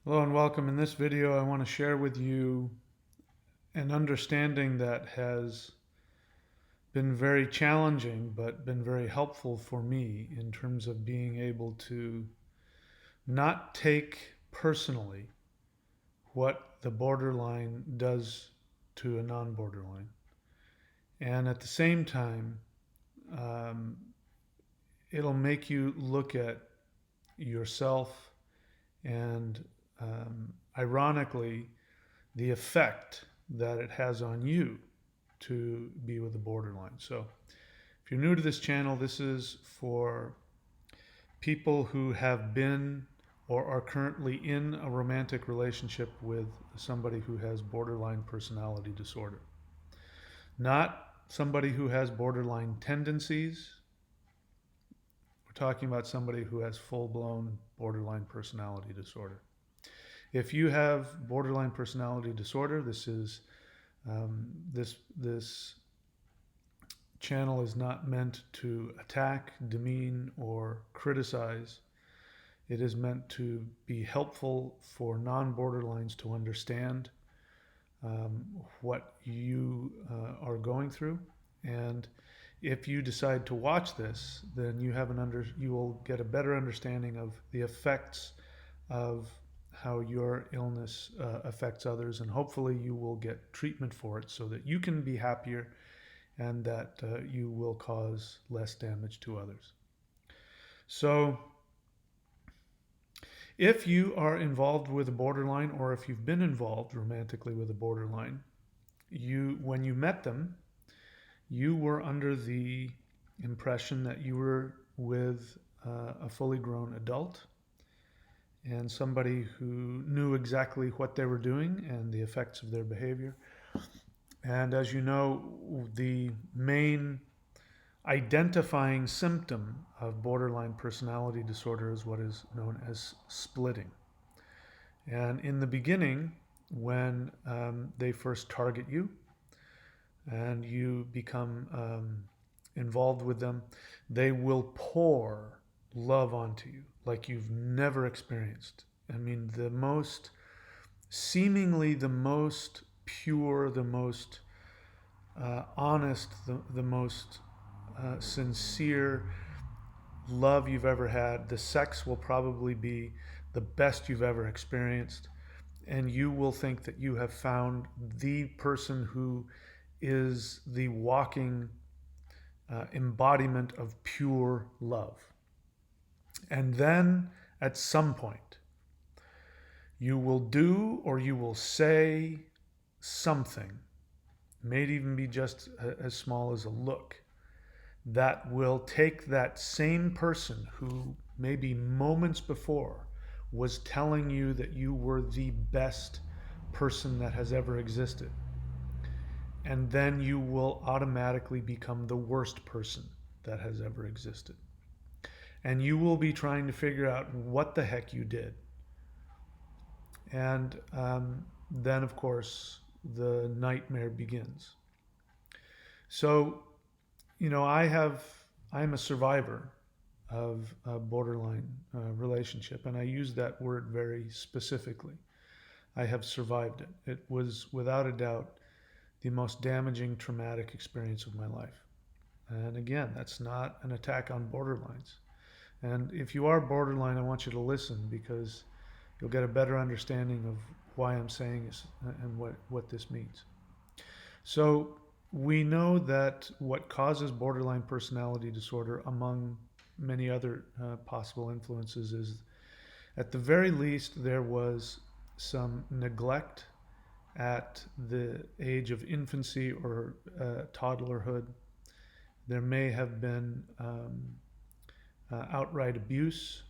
Hello and welcome. In this video, I want to share with you an understanding that has been very challenging but been very helpful for me in terms of being able to not take personally what the borderline does to a non borderline. And at the same time, um, it'll make you look at yourself and, ironically, the effect that it has on you to be with a borderline. So, if you're new to this channel, this is for people who have been or are currently in a romantic relationship with somebody who has borderline personality disorder. Not somebody who has borderline tendencies. We're talking about somebody who has full blown borderline personality disorder. If you have borderline personality disorder, this channel is not meant to attack, demean, or criticize. It is meant to be helpful for non-borderlines to understand what you are going through. And if you decide to watch this, then you will get a better understanding of the effects of how your illness affects others, and hopefully you will get treatment for it so that you can be happier and that you will cause less damage to others. So, if you are involved with a borderline, or if you've been involved romantically with a borderline, when you met them, you were under the impression that you were with a fully grown adult and somebody who knew exactly what they were doing and the effects of their behavior. And as you know, the main identifying symptom of borderline personality disorder is what is known as splitting. And in the beginning, when they first target you and you become involved with them, they will pour love onto you like you've never experienced. I mean, seemingly the most pure, the most honest, the most sincere love you've ever had. The sex will probably be the best you've ever experienced. And you will think that you have found the person who is the walking embodiment of pure love. And then at some point, you will do or you will say something, may even be just as small as a look, that will take that same person who maybe moments before was telling you that you were the best person that has ever existed. And then you will automatically become the worst person that has ever existed. And you will be trying to figure out what the heck you did. And then, of course, the nightmare begins. So, I'm a survivor of a borderline relationship, and I use that word very specifically. I have survived it. It was without a doubt the most damaging, traumatic experience of my life. And again, that's not an attack on borderlines. And if you are borderline, I want you to listen, because you'll get a better understanding of why I'm saying this and what this means. So, we know that what causes borderline personality disorder, among many other possible influences, is at the very least there was some neglect at the age of infancy or toddlerhood. There may have been outright abuse,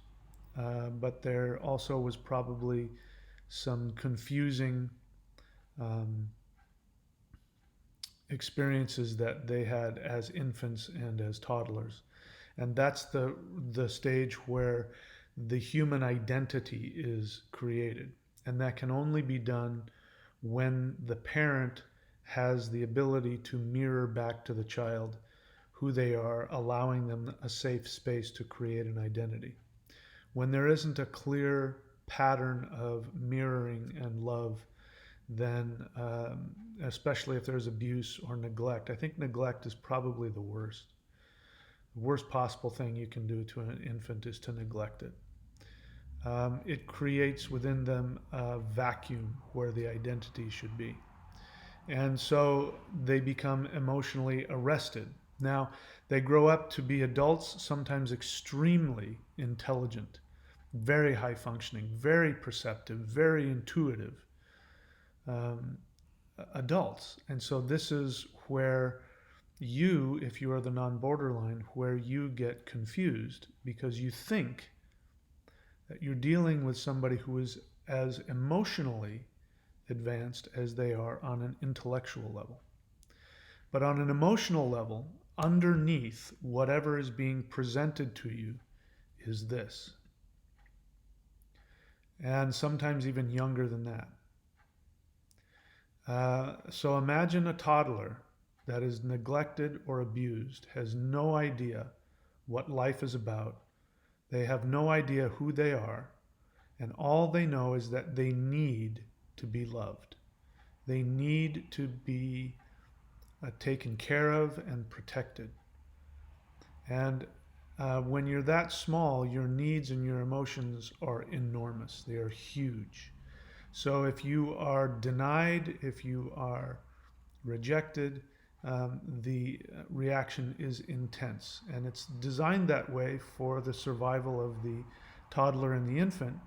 but there also was probably some confusing experiences that they had as infants and as toddlers. And that's the stage where the human identity is created. And that can only be done when the parent has the ability to mirror back to the child who they are, allowing them a safe space to create an identity. When there isn't a clear pattern of mirroring and love than, especially if there's abuse or neglect. I think neglect is probably the worst. The worst possible thing you can do to an infant is to neglect it. It creates within them a vacuum where the identity should be. And so they become emotionally arrested. Now, they grow up to be adults, sometimes extremely intelligent, very high functioning, very perceptive, very intuitive um, adults. And so this is where you, if you are the non borderline, where you get confused because you think that you're dealing with somebody who is as emotionally advanced as they are on an intellectual level. But on an emotional level, underneath whatever is being presented to you is this. And sometimes even younger than that. So imagine a toddler that is neglected or abused, has no idea what life is about. They have no idea who they are. And all they know is that they need to be loved. They need to be taken care of and protected. And when you're that small, your needs and your emotions are enormous. They are huge. So if you are denied, if you are rejected, the reaction is intense. And it's designed that way for the survival of the toddler and the infant,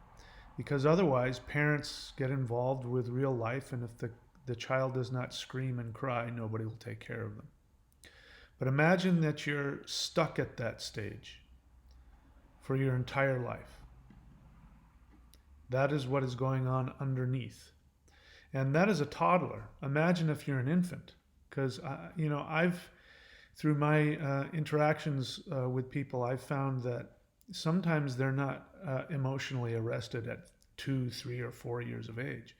because otherwise parents get involved with real life, and if the child does not scream and cry, nobody will take care of them. But imagine that you're stuck at that stage for your entire life. That is what is going on underneath. And that is a toddler. Imagine if you're an infant. Because, I've, through my interactions with people, I've found that sometimes they're not emotionally arrested at 2, 3, or 4 years of age.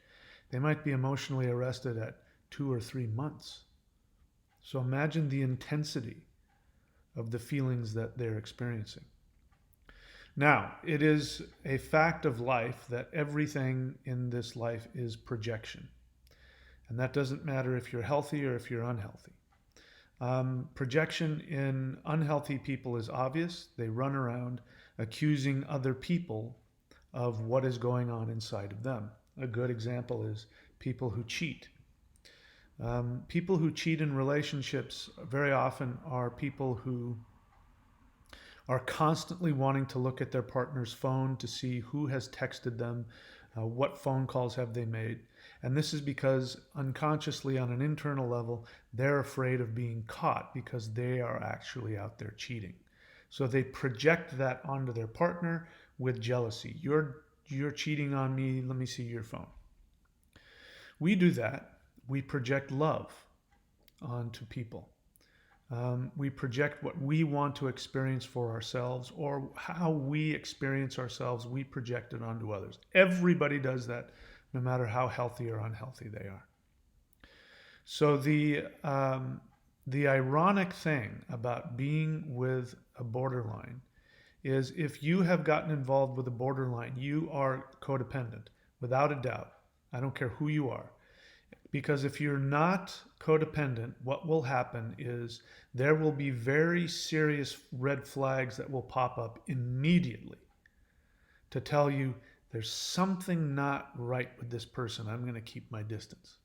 They might be emotionally arrested at 2 or 3 months. So imagine the intensity of the feelings that they're experiencing. Now, it is a fact of life that everything in this life is projection. And that doesn't matter if you're healthy or if you're unhealthy. Projection in unhealthy people is obvious. They run around accusing other people of what is going on inside of them. A good example is people who cheat. People who cheat in relationships very often are people who are constantly wanting to look at their partner's phone to see who has texted them, what phone calls have they made. And this is because unconsciously on an internal level, they're afraid of being caught because they are actually out there cheating. So they project that onto their partner with jealousy. You're cheating on me, let me see your phone. We do that. We project love onto people. We project what we want to experience for ourselves, or how we experience ourselves, we project it onto others. Everybody does that, no matter how healthy or unhealthy they are. So the ironic thing about being with a borderline is if you have gotten involved with a borderline, you are codependent, without a doubt. I don't care who you are. Because if you're not codependent, what will happen is there will be very serious red flags that will pop up immediately to tell you there's something not right with this person. I'm going to keep my distance.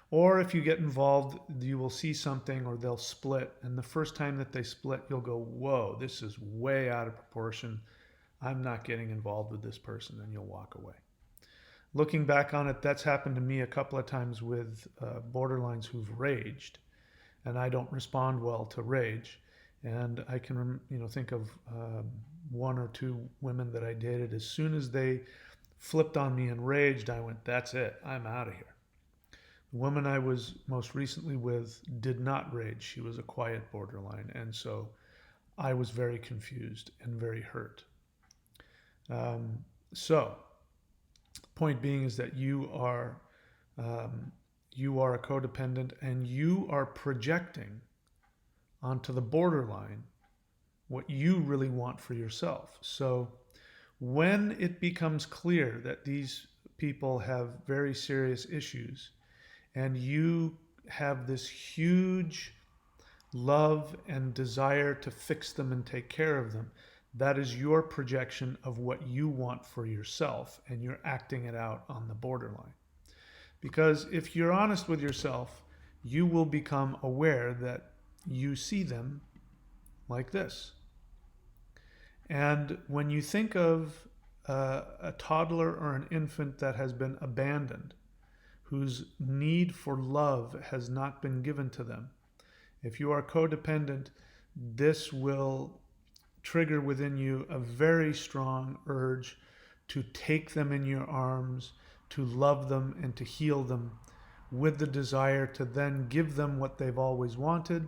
Or if you get involved, you will see something, or they'll split. And the first time that they split, you'll go, whoa, this is way out of proportion. I'm not getting involved with this person. And you'll walk away. Looking back on it, that's happened to me a couple of times with borderlines who've raged, and I don't respond well to rage. And I can, think of 1 or 2 women that I dated. As soon as they flipped on me and raged, I went, "That's it. I'm out of here." The woman I was most recently with did not rage. She was a quiet borderline, and so I was very confused and very hurt. So. Point being is that you are a codependent, and you are projecting onto the borderline what you really want for yourself. So When it becomes clear that these people have very serious issues and you have this huge love and desire to fix them and take care of them, that is your projection of what you want for yourself, and you're acting it out on the borderline. Because if you're honest with yourself, you will become aware that you see them like this. And when you think of a toddler or an infant that has been abandoned, whose need for love has not been given to them, if you are codependent, this will trigger within you a very strong urge to take them in your arms, to love them, and to heal them, with the desire to then give them what they've always wanted.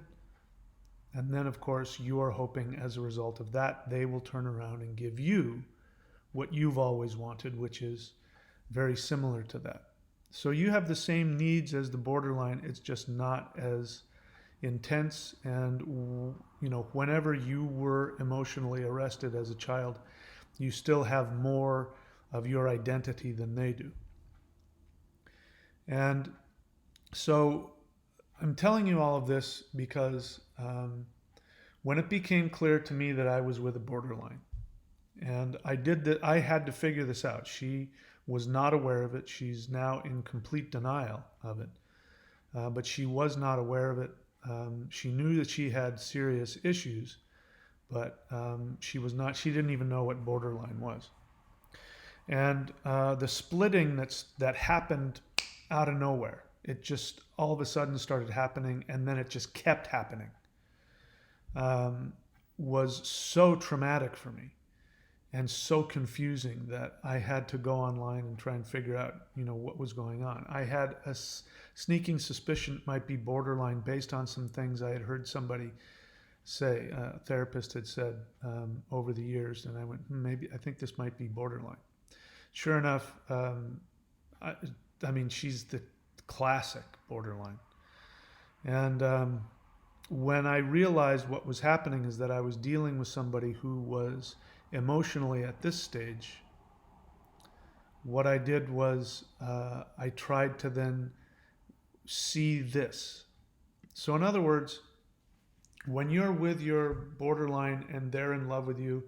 And then, of course, you are hoping as a result of that, they will turn around and give you what you've always wanted, which is very similar to that. So you have the same needs as the borderline, it's just not as intense. And whenever you were emotionally arrested as a child, you still have more of your identity than they do. And so I'm telling you all of this because when it became clear to me that I was with a borderline, and I had to figure this out. She was not aware of it. She's now in complete denial of it, but she was not aware of it. She knew that she had serious issues, but she was not. She didn't even know what borderline was. And the splitting that happened out of nowhere. It just all of a sudden started happening, and then it just kept happening. Was so traumatic for me and so confusing that I had to go online and try and figure out, what was going on. I had a sneaking suspicion it might be borderline based on some things I had heard somebody say, a therapist had said over the years, and I went, maybe I think this might be borderline. Sure enough, I mean, she's the classic borderline. And when I realized what was happening is that I was dealing with somebody who was emotionally at this stage, what I did was I tried to then see this. So, in other words, when you're with your borderline and they're in love with you,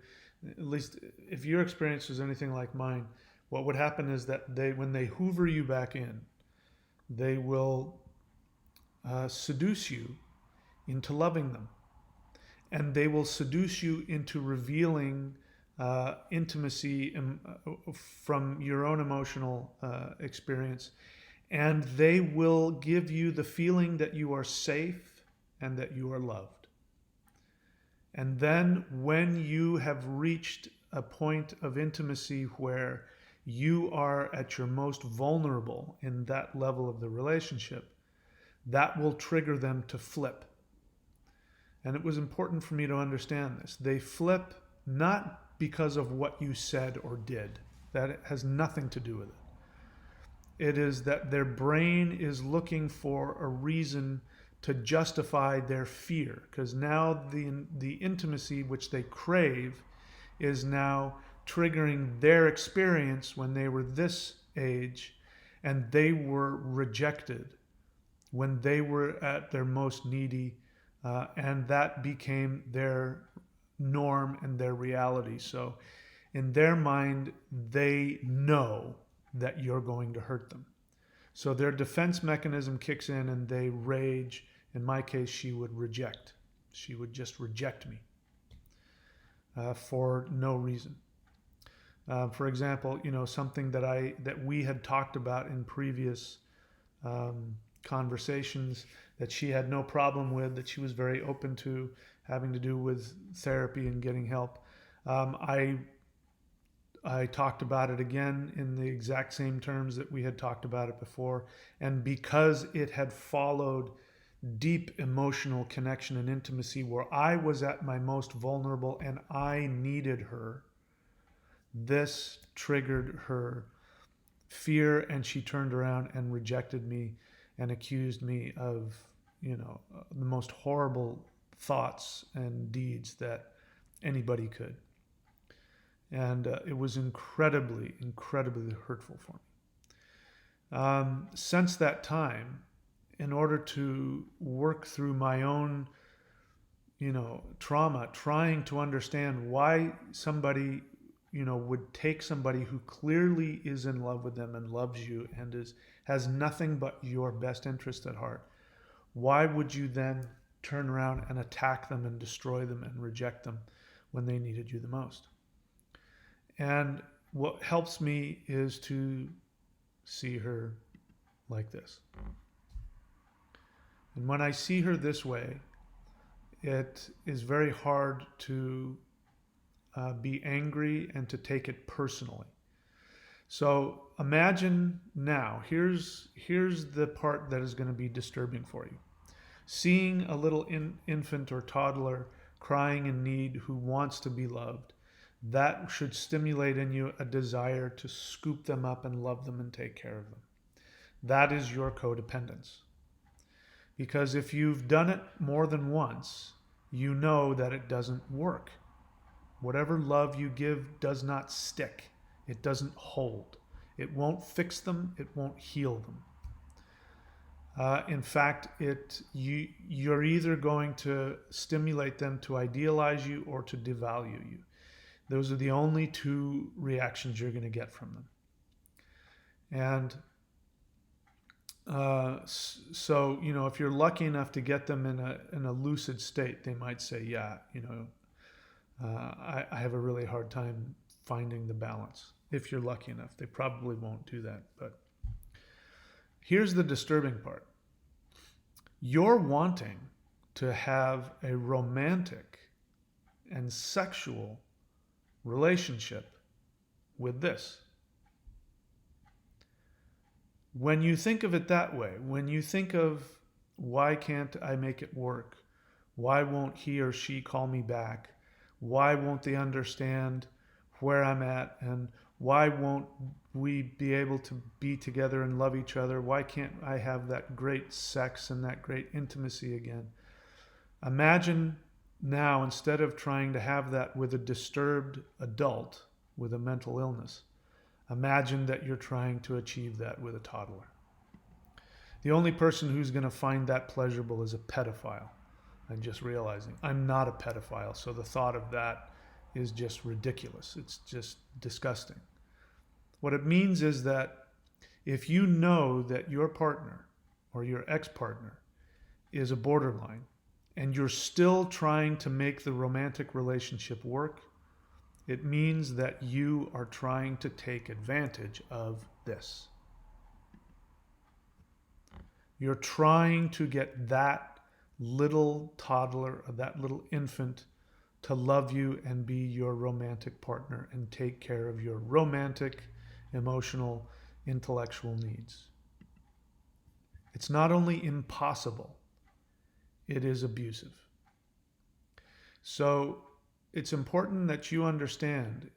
at least if your experience was anything like mine, what would happen is that when they hoover you back in, they will seduce you into loving them. And they will seduce you into revealing intimacy from your own emotional experience. And they will give you the feeling that you are safe and that you are loved. And then when you have reached a point of intimacy where you are at your most vulnerable in that level of the relationship, that will trigger them to flip. And it was important for me to understand this. They flip not because of what you said or did. That has nothing to do with it. It is that their brain is looking for a reason to justify their fear, because now the intimacy which they crave is now triggering their experience when they were this age and they were rejected when they were at their most needy, and that became their norm and their reality. So in their mind, they know that you're going to hurt them. So their defense mechanism kicks in and they rage. In my case, she would reject. She would just reject me for no reason. For example, something that we had talked about in previous conversations that she had no problem with, that she was very open to, having to do with therapy and getting help. I talked about it again in the exact same terms that we had talked about it before. And because it had followed deep emotional connection and intimacy where I was at my most vulnerable and I needed her, this triggered her fear, and she turned around and rejected me and accused me of, the most horrible thoughts and deeds that anybody could. And it was incredibly, incredibly hurtful for me. Since that time, in order to work through my own, trauma, trying to understand why somebody, would take somebody who clearly is in love with them and loves you and has nothing but your best interest at heart. Why would you then turn around and attack them and destroy them and reject them when they needed you the most? And what helps me is to see her like this. And when I see her this way, it is very hard to be angry and to take it personally. So imagine now, here's the part that is going to be disturbing for you. Seeing a little infant or toddler crying in need who wants to be loved, that should stimulate in you a desire to scoop them up and love them and take care of them. That is your codependence. Because if you've done it more than once, you know that it doesn't work. Whatever love you give does not stick. It doesn't hold. It won't fix them. It won't heal them. In fact, you're either going to stimulate them to idealize you or to devalue you. Those are the only two reactions you're going to get from them. And so, if you're lucky enough to get them in a lucid state, they might say, yeah, I have a really hard time finding the balance. If you're lucky enough, they probably won't do that. But here's the disturbing part. You're wanting to have a romantic and sexual relationship with this. When you think of it that way, when you think of why can't I make it work? Why won't he or she call me back? Why won't they understand where I'm at? And why won't we be able to be together and love each other? Why can't I have that great sex and that great intimacy again? Imagine now, instead of trying to have that with a disturbed adult with a mental illness, imagine that you're trying to achieve that with a toddler. The only person who's going to find that pleasurable is a pedophile. I'm just realizing I'm not a pedophile, so the thought of that is just ridiculous. It's just disgusting. What it means is that if you know that your partner or your ex-partner is a borderline and you're still trying to make the romantic relationship work, it means that you are trying to take advantage of this. You're trying to get that little toddler or that little infant to love you and be your romantic partner and take care of your romantic, emotional, intellectual needs. It's not only impossible, it is abusive. So it's important that you understand,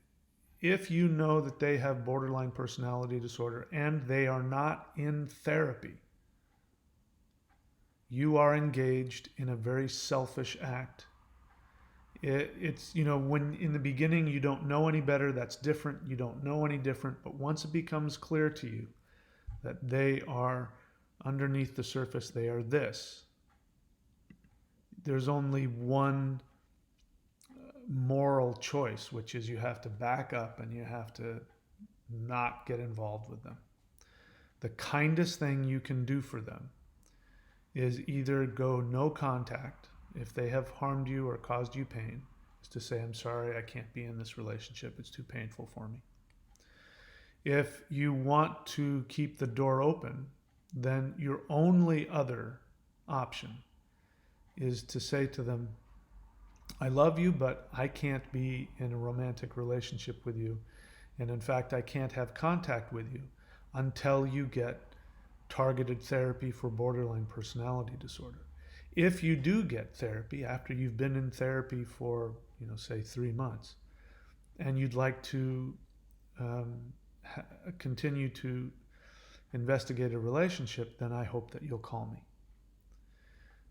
if you know that they have borderline personality disorder and they are not in therapy, you are engaged in a very selfish act. It's, when in the beginning you don't know any better, that's different. You don't know any different. But once it becomes clear to you that they are underneath the surface, they are this, there's only one moral choice, which is you have to back up and you have to not get involved with them. The kindest thing you can do for them is either go no contact if they have harmed you or caused you pain, is to say, I'm sorry, I can't be in this relationship, it's too painful for me. If you want to keep the door open, then your only other option is to say to them, I love you, but I can't be in a romantic relationship with you. And in fact, I can't have contact with you until you get targeted therapy for borderline personality disorder. If you do get therapy after you've been in therapy for, say 3 months, and you'd like to continue to investigate a relationship, then I hope that you'll call me.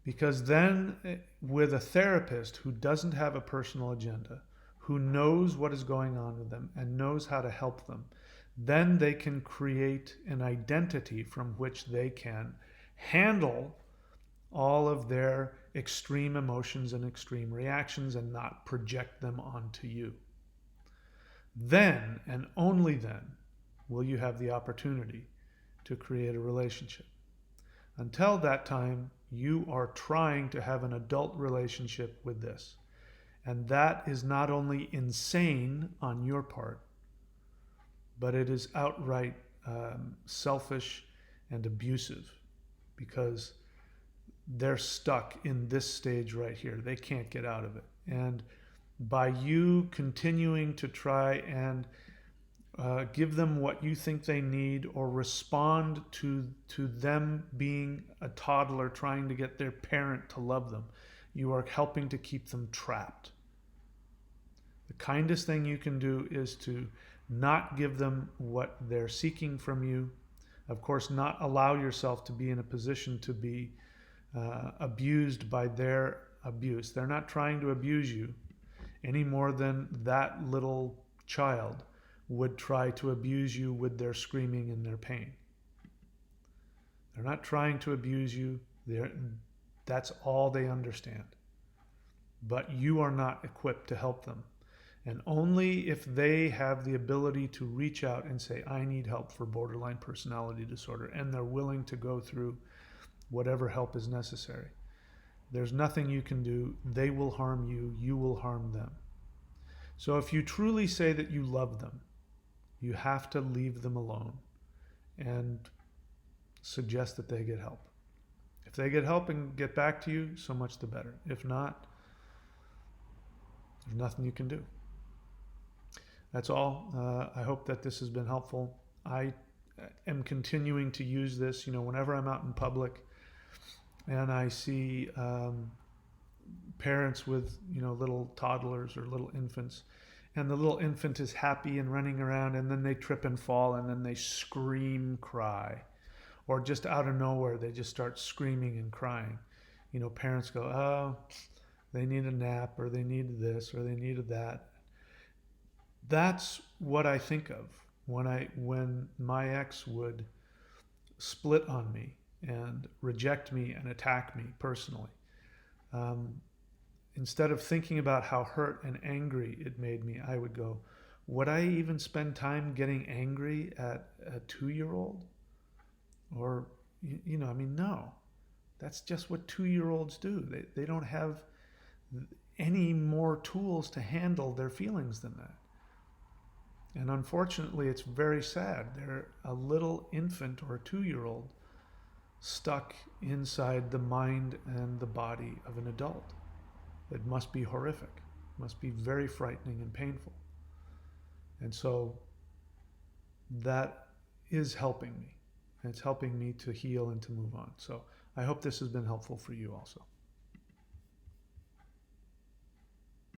Because then with a therapist who doesn't have a personal agenda, who knows what is going on with them and knows how to help them, then they can create an identity from which they can handle all of their extreme emotions and extreme reactions and not project them onto you. Then, and only then, will you have the opportunity to create a relationship. Until that time, you are trying to have an adult relationship with this. And that is not only insane on your part, but it is outright selfish and abusive, because they're stuck in this stage right here. They can't get out of it. And by you continuing to try and give them what you think they need, or respond to them being a toddler trying to get their parent to love them, you are helping to keep them trapped. The kindest thing you can do is to not give them what they're seeking from you. Of course, not allow yourself to be in a position to be abused by their abuse. They're not trying to abuse you any more than that little child would try to abuse you with their screaming and their pain. They're not trying to abuse you. That's all they understand. But you are not equipped to help them. And only if they have the ability to reach out and say, I need help for borderline personality disorder, and they're willing to go through whatever help is necessary, there's nothing you can do. They will harm you. You will harm them. So if you truly say that you love them, you have to leave them alone and suggest that they get help. If they get help and get back to you, so much the better. If not, there's nothing you can do. That's all. I hope that this has been helpful. I am continuing to use this, whenever I'm out in public and I see parents with, little toddlers or little infants, and the little infant is happy and running around, and then they trip and fall, and then they scream, cry, or just out of nowhere, they just start screaming and crying. Parents go, oh, they need a nap, or they needed this, or they needed that. That's what I think of when my ex would split on me and reject me and attack me personally. Instead of thinking about how hurt and angry it made me, I would go, would I even spend time getting angry at a 2-year-old? Or, no. That's just what 2-year-olds do. They don't have any more tools to handle their feelings than that. And unfortunately, it's very sad. They're a little infant or a 2-year-old stuck inside the mind and the body of an adult. It must be horrific. It must be very frightening and painful. And so that is helping me. And it's helping me to heal and to move on. So I hope this has been helpful for you also.